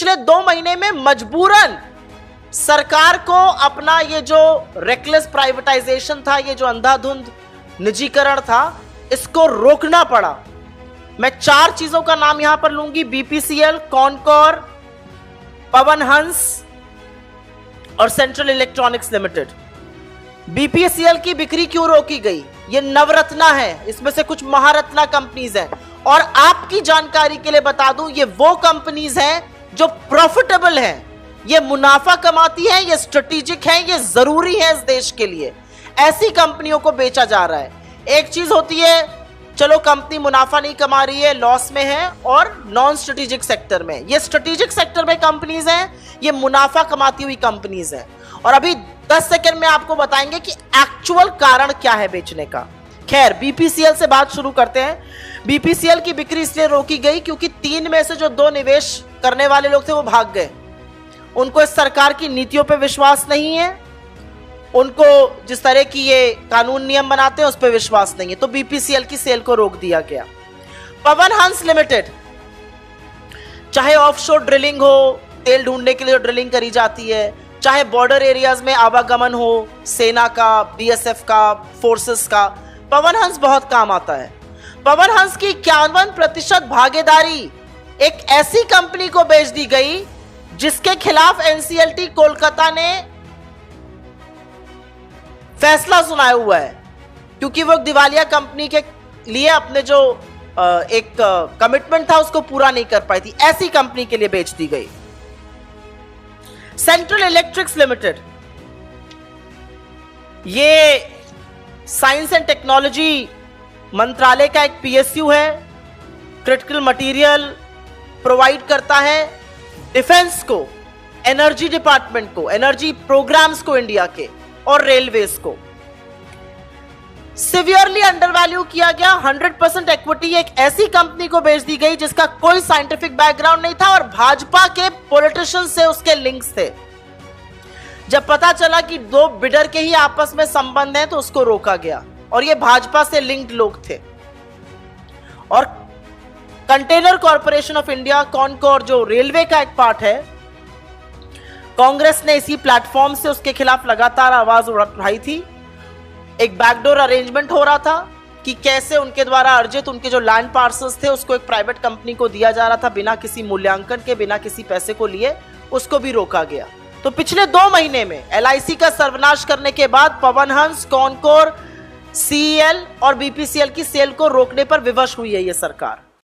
पिछले 2 महीने में मजबूरन सरकार को अपना ये जो रेकलेस प्राइवेटाइजेशन था, ये जो अंधाधुंध निजीकरण था, इसको रोकना पड़ा। मैं 4 चीजों का नाम यहां पर लूंगी, बीपीसीएल, कॉनकोर, पवन हंस और सेंट्रल इलेक्ट्रॉनिक्स लिमिटेड। बीपीसीएल की बिक्री क्यों रोकी गई? ये नवरत्ना है, इसमें से कुछ महारत्ना कंपनीज हैं। और आपकी जानकारी के लिए बता दूं, ये वो कंपनीज हैं जो प्रॉफिटेबल हैं, ये मुनाफा कमाती हैं, ये स्ट्रेटेजिक हैं, ये जरूरी है इस देश के लिए। ऐसी कंपनियों को बेचा जा रहा है। एक चीज होती है, चलो कंपनी मुनाफा नहीं कमा रही है, लॉस में है और नॉन स्ट्रेटेजिक सेक्टर में, ये स्ट्रेटेजिक सेक्टर में कंपनीज हैं, ये मुनाफा कमाती हुई कंपनीज हैं। और अभी 10 सेकंड में आपको बताएंगे कि एक्चुअल कारण क्या है बेचने का। खैर, बीपीसीएल से बात शुरू करते हैं। बीपीसीएल की बिक्री इसलिए रोकी गई क्योंकि 3 में से जो 2 निवेश करने वाले लोग थे वो भाग गए। उनको इस सरकार की नीतियों पे विश्वास नहीं है, उनको जिस तरह की ये कानून नियम बनाते हैं उस पर विश्वास नहीं है, तो बीपीसीएल की सेल को रोक दिया गया। पवन हंस लिमिटेड, चाहे ऑफशोर ड्रिलिंग हो, तेल ढूंढने के लिए ड्रिलिंग करी जाती है, चाहे बॉर्डर एरियाज में आवागमन हो, सेना का, बीएसएफ का, फोर्सेस का, पवन हंस बहुत काम आता है। पवन हंस की 51% भागीदारी एक ऐसी कंपनी को बेच दी गई जिसके खिलाफ एनसीएलटी कोलकाता ने फैसला सुनाया हुआ है, क्योंकि वो दिवालिया कंपनी के लिए अपने जो एक कमिटमेंट था उसको पूरा नहीं कर पाई थी। ऐसी कंपनी के लिए बेच दी गई। सेंट्रल इलेक्ट्रिक्स लिमिटेड, ये साइंस एंड टेक्नोलॉजी मंत्रालय का एक पीएसयू है, क्रिटिकल मटेरियल प्रोवाइड करता है डिफेंस को, एनर्जी डिपार्टमेंट को, एनर्जी प्रोग्राम्स को इंडिया के, और रेलवेज को। सिवियरली अंडरवैल्यू किया गया। 100% इक्विटी एक ऐसी कंपनी को बेच दी गई जिसका कोई साइंटिफिक बैकग्राउंड नहीं था और भाजपा के पॉलिटिशियन से उसके लिंक्स थे। जब पता चला कि 2 बिडर के ही आपस में संबंध हैं तो उसको रोका गया, और ये भाजपा से लिंक्ड लोग थे। और container corporation of India, Concor, जो रेलवे का एक पार्ट है, कांग्रेस ने इसी प्लेटफॉर्म से उसके खिलाफ लगातार आवाज उठाई थी। एक बैकडोर अरेंजमेंट हो रहा था कि कैसे उनके द्वारा अर्जित उनके जो लैंड पार्सल्स थे उसको एक प्राइवेट कंपनी को दिया जा रहा था, बिना किसी मूल्यांकन के, बिना किसी पैसे को लिए, उसको भी रोका गया। तो पिछले 2 महीने में एलआईसी का सर्वनाश करने के बाद पवन हंस, कॉनकोर, सीईएल और बीपीसीएल की सेल को रोकने पर विवश हुई है ये सरकार।